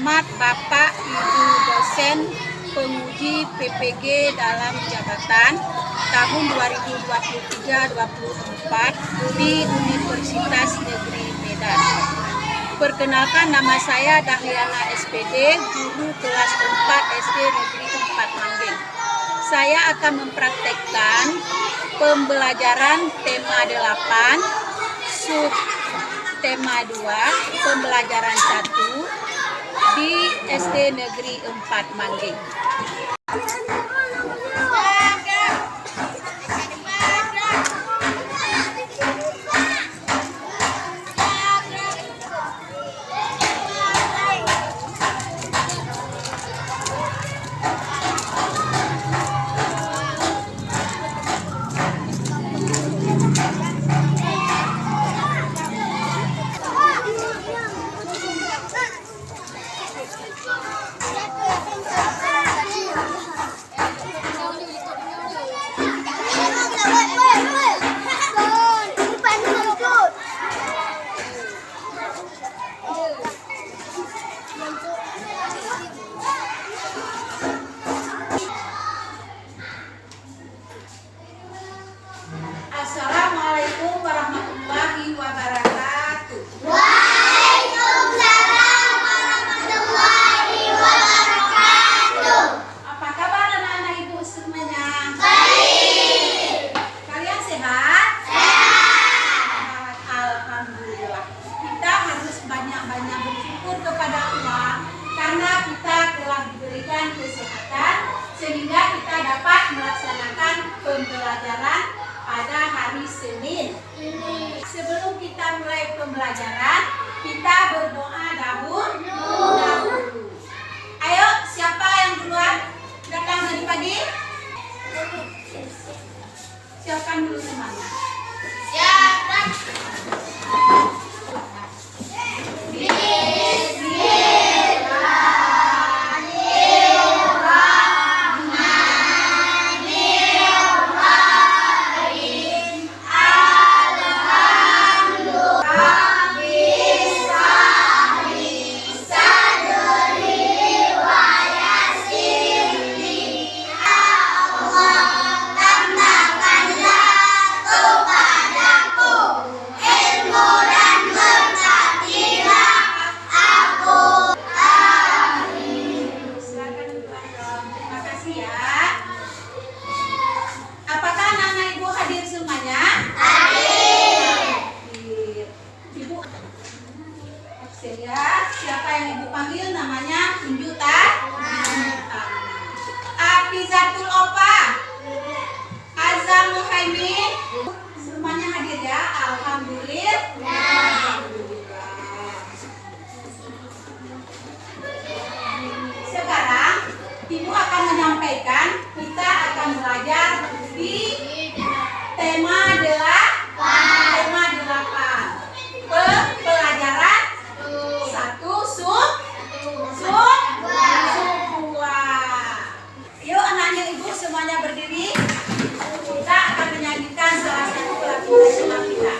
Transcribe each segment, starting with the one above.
Hormat Bapak Ibu dosen penguji PPG dalam jabatan tahun 2023-2024 di Universitas Negeri Medan. Perkenalkan, nama saya Dahliana SPD, guru kelas 4 SD Negeri 4 Manggeng. Saya akan mempraktekkan pembelajaran tema 8, sub tema 2, pembelajaran 1 di SD Negeri 4 Manggeng. Assalamualaikum warahmatullahi wabarakatuh. Waalaikumsalam warahmatullahi wabarakatuh. Apa kabar anak-anak ibu semuanya? Baik. Kalian sehat? Sehat. Alhamdulillah. Kita harus banyak-banyak bersyukur kepada Allah karena kita telah diberikan kesehatan sehingga kita dapat melaksanakan pembelajaran pada hari Senin. Sebelum kita mulai pembelajaran, kita berdoa dahulu. Ayo, siapa yang duluan datang tadi pagi? Siapkan dulu semuanya. Siapkan. Siapa yang ibu panggil namanya tunjuk Afizatul Opa, Azam Muhaimin, semuanya hadir ya. Alhamdulillah. Sekarang ibu akan menyampaikan, kita akan belajar di tema 8, pelajaran 1 sub 2. Yuk anaknya ibu semuanya berdiri. Kita akan menyanyikan salah satu lagu nasional kita.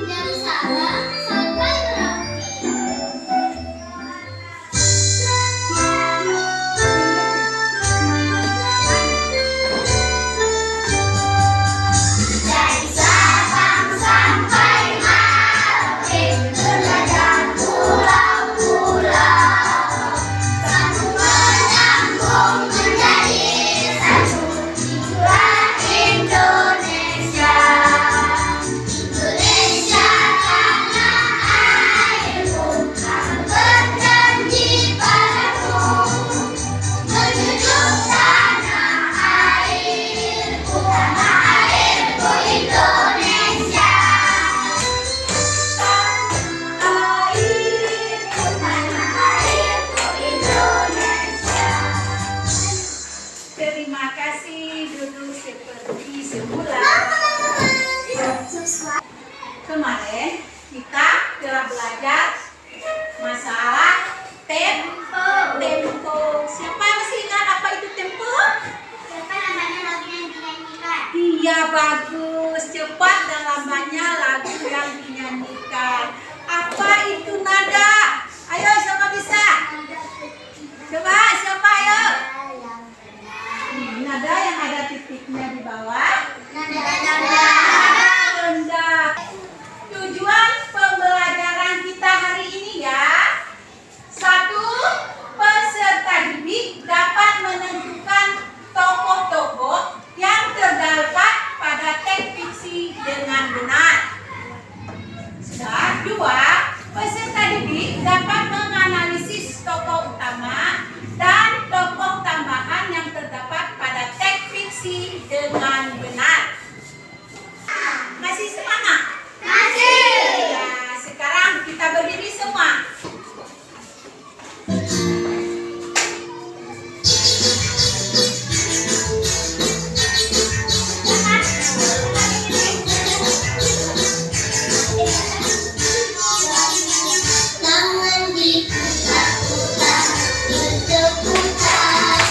Dari Sabang sampai Merauke. Dari Sabang sampai Merauke, belajar pulau-pulau. Satu menyambung menjadi satu, itulah Indonesia. Indonesia tanah airku, aku berjanji padamu, menjunjung tanah airku Indonesia. Tanah airku Indonesia. Terima kasih, duduk seperti semula. Kemarin kita telah belajar masalah tempo. Siapa yang masih ingat apa itu tempo? bagus. Cepat dan lambatnya lagu yang dinyanyikan. Apa itu nada? Ayo, siapa bisa? Coba, siapa ayo? Nada yang ada titiknya di bawah. Nada rendah. Tujuan pembelajaran kita hari ini ya. 1. Peserta didik dapat menentukan tokoh-tokoh yang terdapat pada teks fiksi dengan benar. Dan 2. Peserta didik dapat menganalisis tokoh utama dan tokoh tambahan yang terdapat pada teks fiksi dengan benar. Masih semangat? Masih. Ya, sekarang kita berdiri semua. Tangan diputar-putar, bertepuk tangan.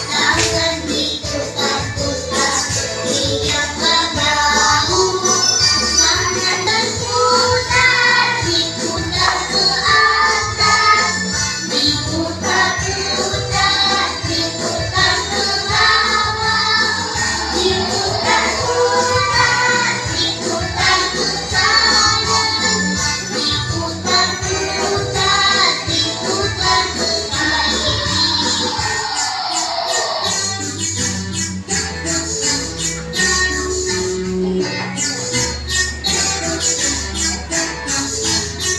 Tangan diputar-putar, diangkat bahu. Tangan berputar, diputar ke atas. Diputar-putar, diputar ke bawah. Diputar-putar, diputar ke kanan. Diputar-putar, diputar ke kiri.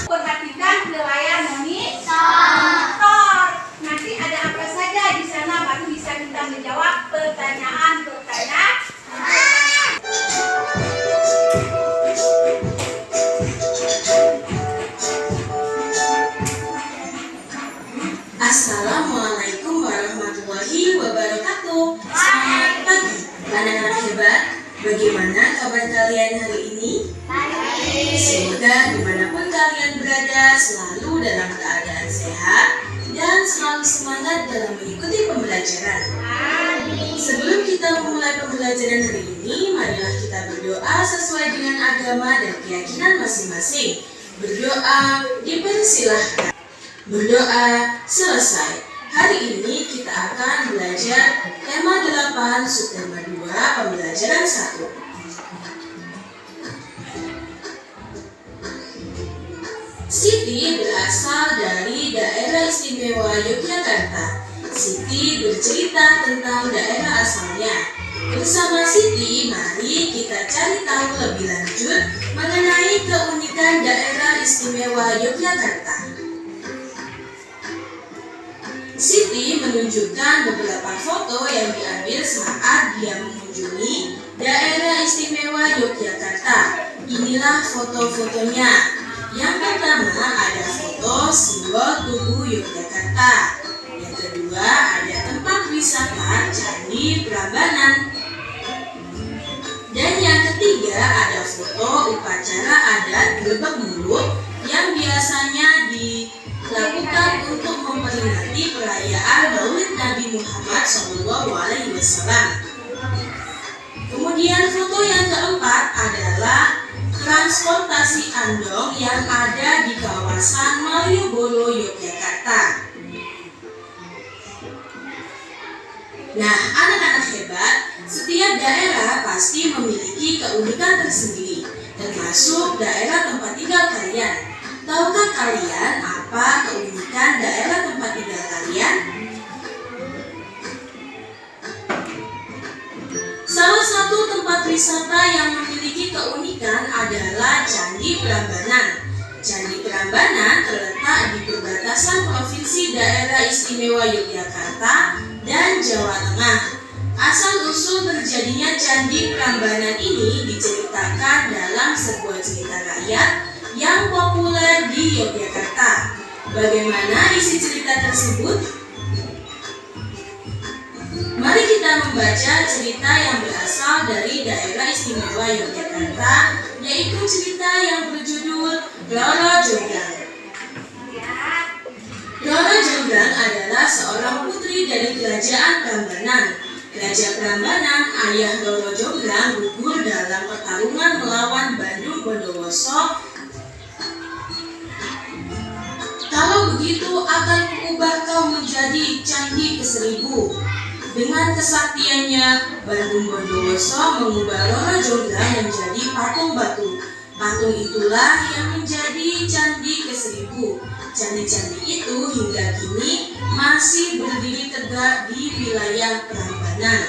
Perhatikan ke layar monitor. Nanti ada apa saja di sana baru bisa kita menjawab pertanyaan-pertanyaan. Assalamualaikum warahmatullahi wabarakatuh. Selamat pagi, anak-anak hebat. Bagaimana kabar kalian hari ini? Semoga dimanapun kalian berada selalu dalam keadaan sehat dan selalu semangat dalam mengikuti pembelajaran. Sebelum kita memulai pembelajaran hari ini, marilah kita berdoa sesuai dengan agama dan keyakinan masing-masing. Berdoa dipersilahkan. Berdoa selesai. Hari ini kita akan belajar tema 8 subtema 2 pembelajaran 1. Siti berasal dari daerah istimewa Yogyakarta. Siti bercerita tentang daerah asalnya. Bersama Siti, mari kita cari tahu lebih lanjut mengenai keunikan daerah istimewa Yogyakarta. Siti menunjukkan beberapa foto yang diambil saat dia mengunjungi daerah istimewa Yogyakarta. Inilah foto-fotonya. Yang pertama ada foto simbol Tugu Yogyakarta. Yang kedua ada tempat wisata Candi Prambanan. Dan yang ketiga ada foto upacara adat Grebek Mulut yang biasanya dilakukan untuk memperingati perayaan Maulid Nabi Muhammad SAW. Kemudian foto yang keempat adalah transportasi andong yang ada di kawasan Malioboro, Yogyakarta. Nah, anak-anak hebat, setiap daerah pasti memiliki keunikan tersendiri, termasuk daerah tempat tinggal kalian. Tahukah kalian apa keunikan daerah tempat tinggal kalian? Salah satu tempat wisata yang memiliki keunikan adalah Candi Prambanan. Candi Prambanan terletak di perbatasan Provinsi Daerah Istimewa Yogyakarta dan Jawa Tengah. Asal-usul terjadinya Candi Prambanan ini diceritakan dalam sebuah cerita rakyat yang populer di Yogyakarta. Bagaimana isi cerita tersebut? Mari kita membaca cerita yang berasal dari daerah istimewa Yogyakarta, yaitu cerita yang berjudul Roro Jonggrang. Roro Jonggrang adalah seorang putri dari kerajaan Prambanan. Raja Prambanan, ayah Roro Jonggrang, gugur dalam pertarungan melawan Bandung Bondowoso. Kalau begitu akan mengubah kau menjadi candi ke-1000. Dengan kesaktiannya, Bandung Bondowoso mengubah Roro Jonggrang menjadi patung batu. Patung itulah yang menjadi candi ke-1000. Candi-candi itu hingga kini masih berdiri tegak di wilayah Prambanan.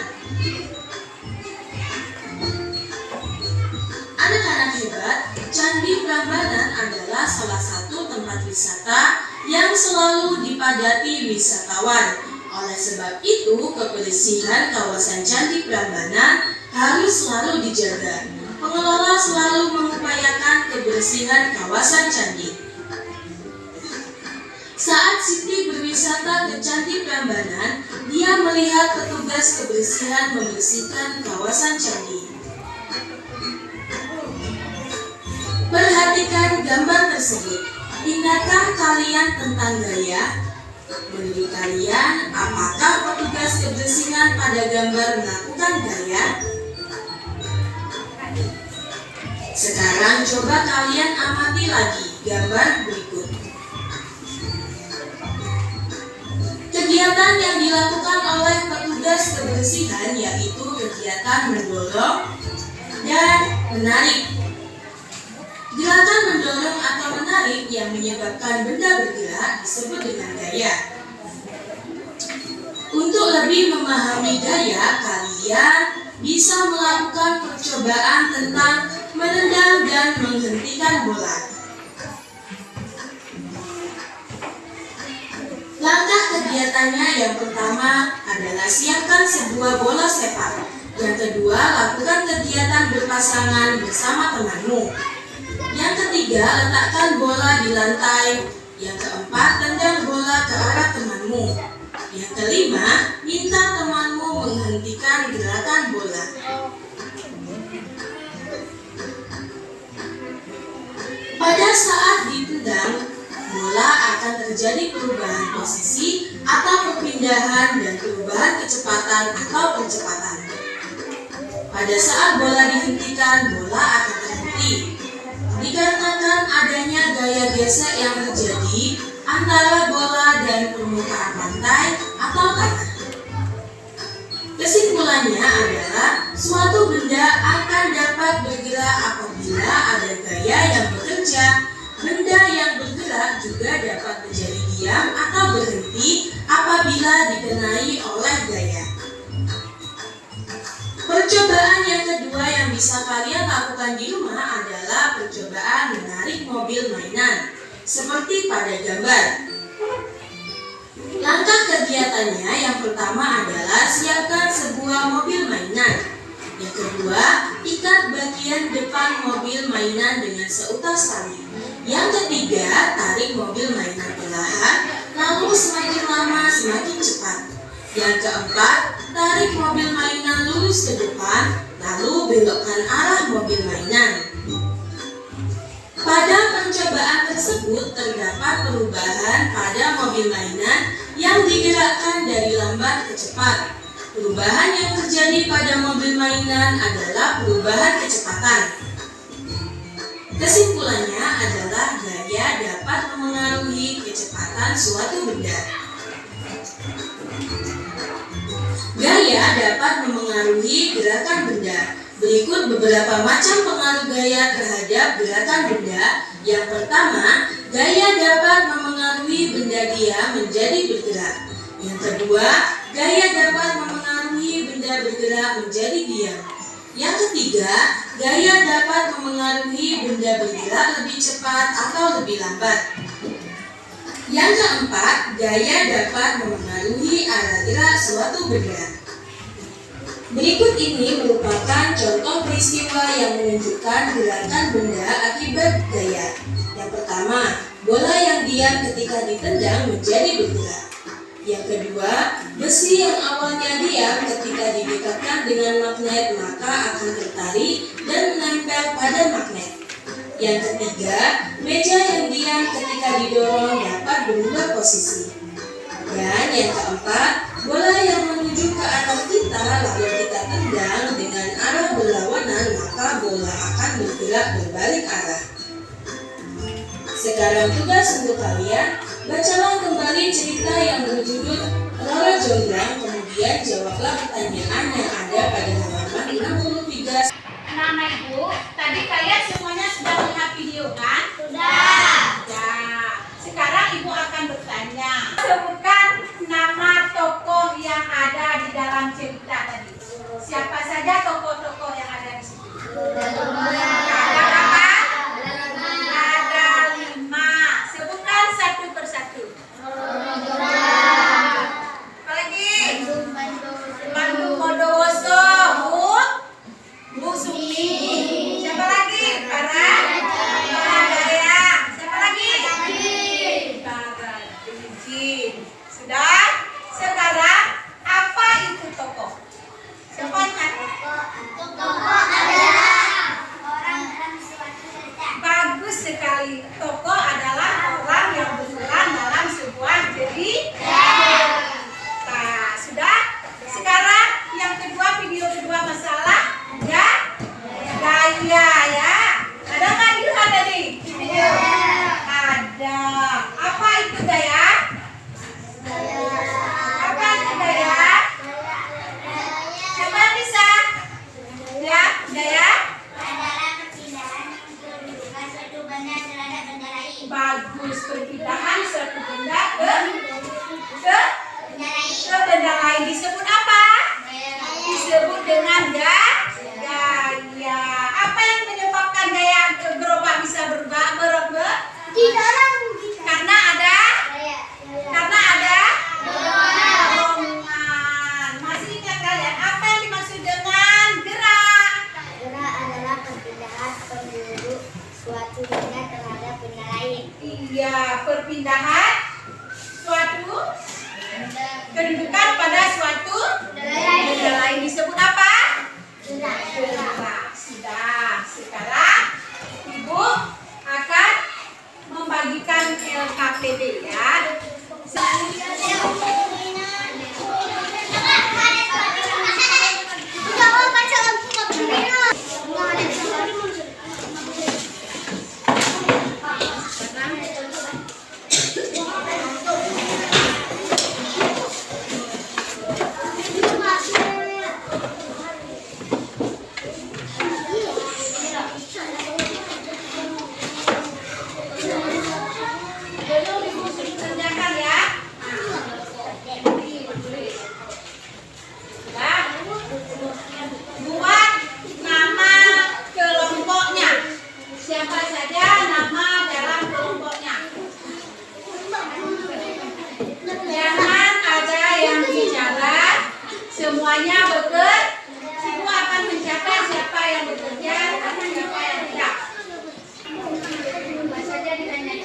Anak-anak hebat, Candi Prambanan adalah salah satu tempat wisata yang selalu dipadati wisatawan. Oleh sebab itu, kebersihan kawasan Candi Prambanan harus selalu dijaga. Pengelola selalu mengupayakan kebersihan kawasan candi. Saat Siti berwisata ke Candi Prambanan, dia melihat petugas kebersihan membersihkan kawasan candi. Perhatikan gambar tersebut. Ingatkah kalian tentang gaya? Menurut kalian, apakah petugas kebersihan pada gambar melakukan gaya? Sekarang coba kalian amati lagi gambar berikut. Kegiatan yang dilakukan oleh petugas kebersihan yaitu kegiatan mendorong dan menarik. Gerakan mendorong atau menarik yang menyebabkan benda bergerak disebut dengan gaya. Untuk lebih memahami gaya, kalian bisa melakukan percobaan tentang menendang dan menghentikan bola. Langkah kegiatannya yang pertama adalah siapkan sebuah bola sepak. Yang kedua, lakukan kegiatan berpasangan bersama temanmu. Yang ketiga, letakkan bola di lantai. Yang keempat, tendang bola ke arah temanmu. Yang kelima, minta temanmu menghentikan gerakan bola. Pada saat ditendang, bola akan terjadi perubahan posisi atau perpindahan dan perubahan kecepatan atau percepatan. Pada saat bola dihentikan, bola akan terhenti. Dikarenakan adanya gaya gesek yang terjadi antara bola dan permukaan lantai atau tanah. Kesimpulannya adalah suatu benda akan dapat bergerak apabila ada gaya yang bekerja. Benda yang bergerak juga dapat menjadi diam atau berhenti apabila dikenai oleh gaya. Percobaan yang kedua yang bisa kalian lakukan di rumah adalah percobaan menarik mobil mainan, seperti pada gambar. Langkah kegiatannya yang pertama adalah siapkan sebuah mobil mainan. Yang kedua, ikat bagian depan mobil mainan dengan seutas tali. Yang ketiga, tarik mobil mainan perlahan, lalu semakin lama semakin cepat. Yang keempat, tarik mobil mainan lurus ke depan, lalu belokkan arah mobil mainan. Pada percobaan tersebut terdapat perubahan pada mobil mainan yang digerakkan dari lambat ke cepat. Perubahan yang terjadi pada mobil mainan adalah perubahan kecepatan. Kesimpulannya adalah gaya dapat memengaruhi kecepatan suatu benda. Gaya dapat memengaruhi gerakan benda. Berikut beberapa macam pengaruh gaya terhadap gerakan benda. Yang pertama, gaya dapat memengaruhi benda diam menjadi bergerak. Yang kedua, gaya dapat memengaruhi benda bergerak menjadi diam. Yang ketiga, gaya dapat memengaruhi benda bergerak lebih cepat atau lebih lambat. Yang keempat, gaya dapat memengaruhi arah gerak suatu benda. Berikut ini merupakan contoh peristiwa yang menunjukkan gerakan benda akibat gaya. Yang pertama, bola yang diam ketika ditendang menjadi bergerak. Yang kedua, besi yang awalnya diam ketika didekatkan dengan magnet maka akan tertarik dan menempel pada magnet. Yang ketiga, meja yang diam ketika didorong dapat berubah posisi. Dan yang keempat, bola yang menuju ke arah kita bergerak berbalik arah. Sekarang tugas untuk kalian, bacalah kembali cerita yang berjudul Roro Jonggrang, kemudian jawablah pertanyaan yang ada pada halaman 63. Anak-anak Ibu, tadi kalian semuanya sudah melihat video kan? Sudah. Ya. Sekarang Ibu akan bertanya. Sebutkan nama tokoh yang ada di dalam cerita tadi. Siapa saja tokoh-tokoh yang ada di situ? Ada apa? Ada 5. Sebutkan satu persatu. Apa lagi? Bandung Bondowoso, Bu Sumi. Siapa lagi? Barajaya. Siapa lagi? Barajaya. Sudah? Sekarang apa itu tokoh? Siapa ingat? Tokoh adalah orang dalam suatu cerita. Bagus sekali. Tokoh adalah orang yang berperan dalam sebuah cerita. Nah, sudah? Sekarang yang kedua, video kedua masalah gaya ya. Ada nggak dilihat tadi? Ada. Apa itu gaya? Apa itu gaya? Siapa yang bisa? Ya, gaya? Adalah perpindahan kedudukan suatu benda terhadap benda lain. Bagus, perpindahan suatu benda ke Benda lain. benda lain disebut apa? Disebut dengan gaya. Apa yang menyebabkan gaya gerobak bisa berubah? Didorong. Karena ada dorongan. Masih ingat kalian apa yang dimaksud dengan gerak? Gerak adalah perpindahan penduduk suatu benda terhadap benda lain. Iya, perpindahan suatu kedudukan pada suatu benda lain disebut apa? Gerak. Sudah. Sekarang Ibu akan membagikan LKPD ya. Belum Ibu sudah kerjakan ya. Nah, buat nama kelompoknya. Siapa saja nama dalam kelompoknya. Jangan ada yang bicara, semuanya bekerja. Ibu akan mencatat siapa yang bekerja dan siapa yang tidak. Coba saja ditanya.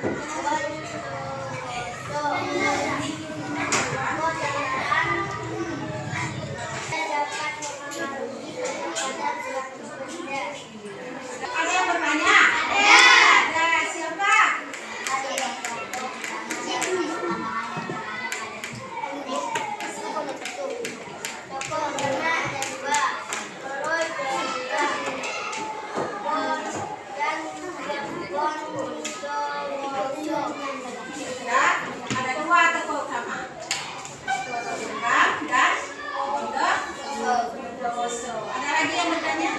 Ada yang bertanya? Ada. Siapa? Ya, ada dua tokoh utama. Tokoh dan Bondowoso. Ada lagi yang bertanya?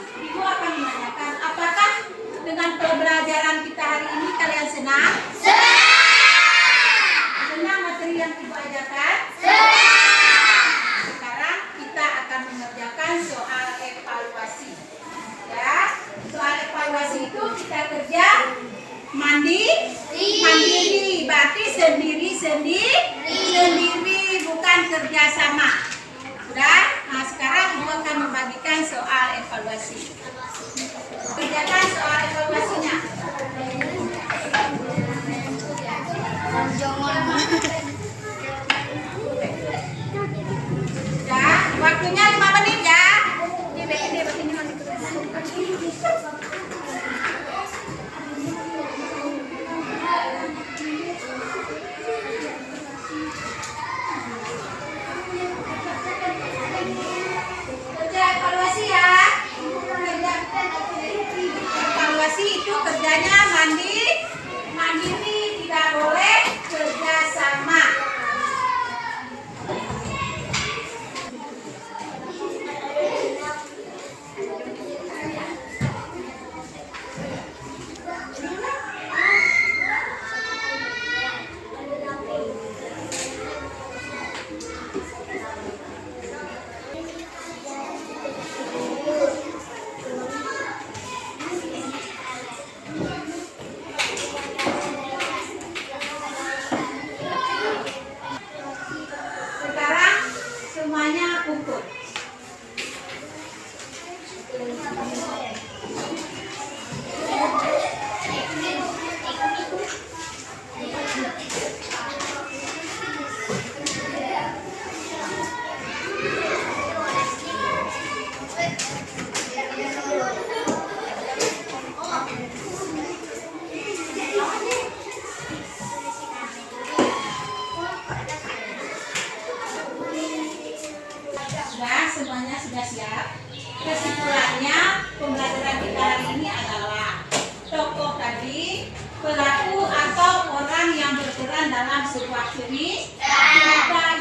Ibu akan menanyakan, apakah dengan pembelajaran kita hari ini kalian senang? Senang materi yang Ibu ajarkan? Sekarang kita akan mengerjakan soal evaluasi. Ya, soal evaluasi itu kita kerja mandiri, berarti sendiri, bukan kerjasama. Sudah? Nah, sekarang Ibu akan membagikan soal evaluasi. Kerjakan soal evaluasinya. Sudah? Waktunya 5 menit ya. Kerja evaluasi ya. Evaluasi itu kerjanya mandiri, tidak boleh kerjasama. Sekarang semuanya kumpul. Sudah, semuanya sudah siap. Kesimpulannya, pembelajaran kita hari ini adalah tokoh tadi, pelaku atau orang yang berperan dalam sebuah cerita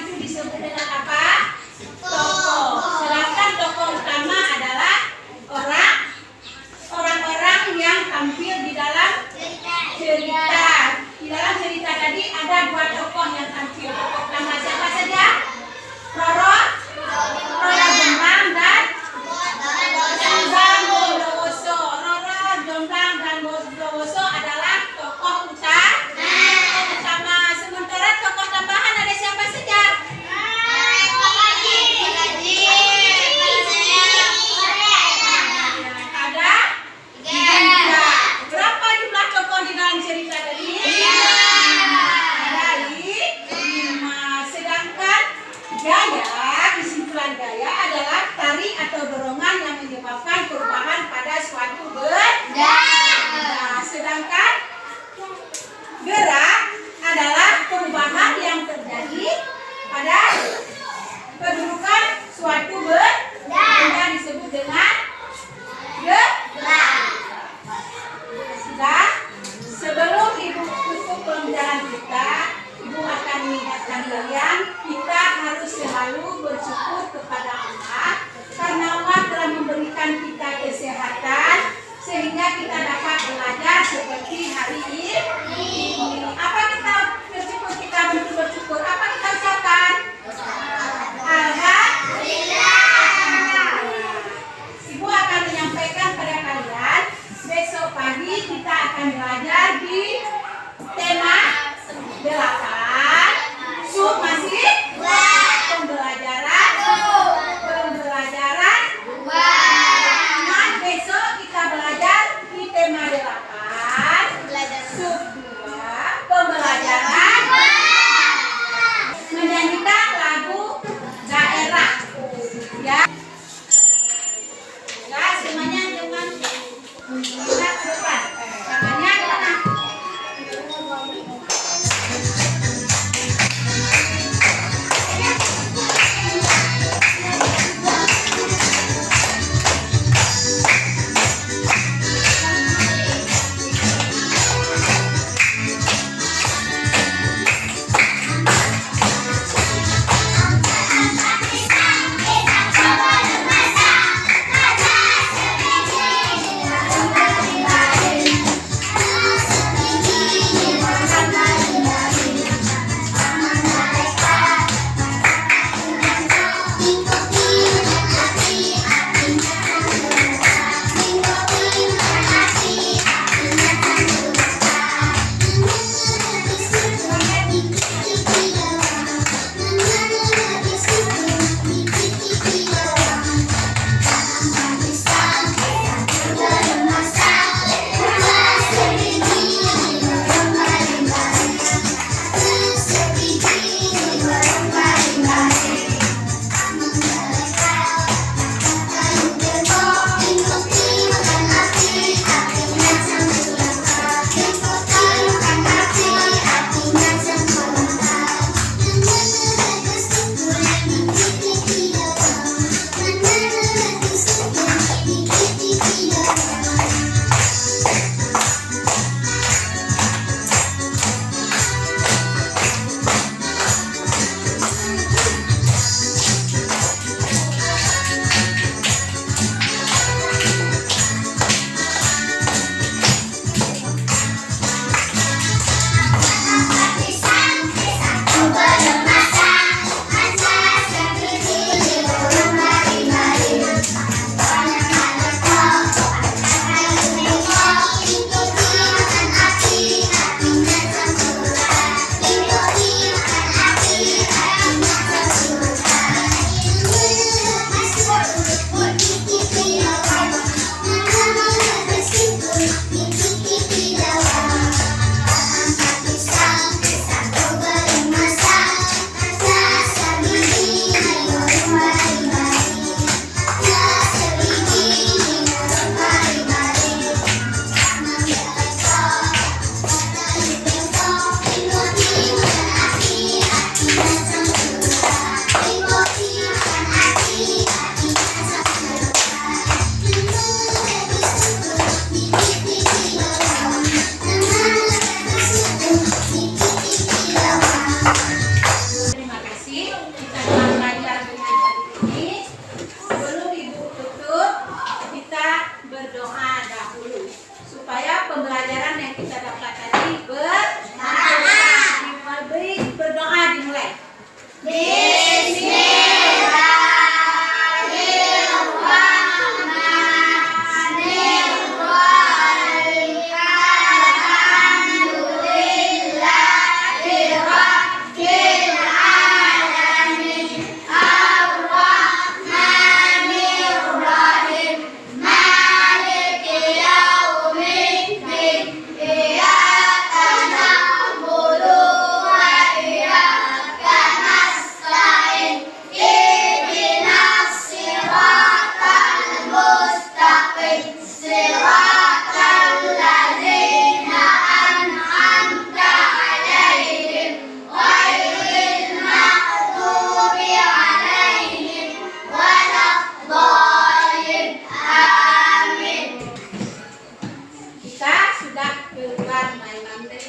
itu disebut dengan apa? Tokoh. Sedangkan tokoh utama adalah orang-orang yang tampil di dalam cerita. Di dalam cerita tadi ada dua tokoh yang tampil. Tokoh utama siapa saja? Roro Jomblang dan Bondowoso. Roro Jomblang dan Bondowoso adalah tokoh utama. Sementara tokoh tambahan ada siapa saja? Ada tiga. Berapa jumlah tokoh di dalam cerita tadi? Ada 5. Sedangkan kesimpulan gaya adalah tarik atau dorongan yang menyebabkan perubahan pada suatu benda. Nah, sedangkan gerak adalah perubahan yang terjadi pada kedudukan suatu benda disebut dengan gerak. Sudah? Sebelum Ibu tutup pembelajaran kita, Ibu akan mengingatkan kalian, kita harus selalu bersyukur kepada Allah karena Allah telah memberikan kita kesehatan sehingga kita dapat belajar seperti hari ini. Apa kita bersyukur? Kita bersyukur. Apa kita ucapkan? Alhamdulillah. Ibu akan menyampaikan pada kalian, besok pagi kita akan belajar di tema 8. Masih pembelajaran 2. Besok kita belajar di tema 8. dahulu supaya pembelajaran yang kita dapat tadi bermanfaat. Berdoa dimulai.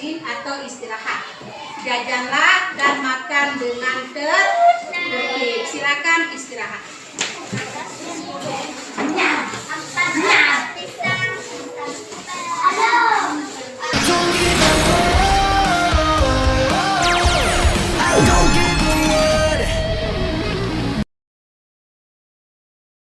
Atau istirahat, jajanlah dan makan dengan tertib. Silakan istirahat.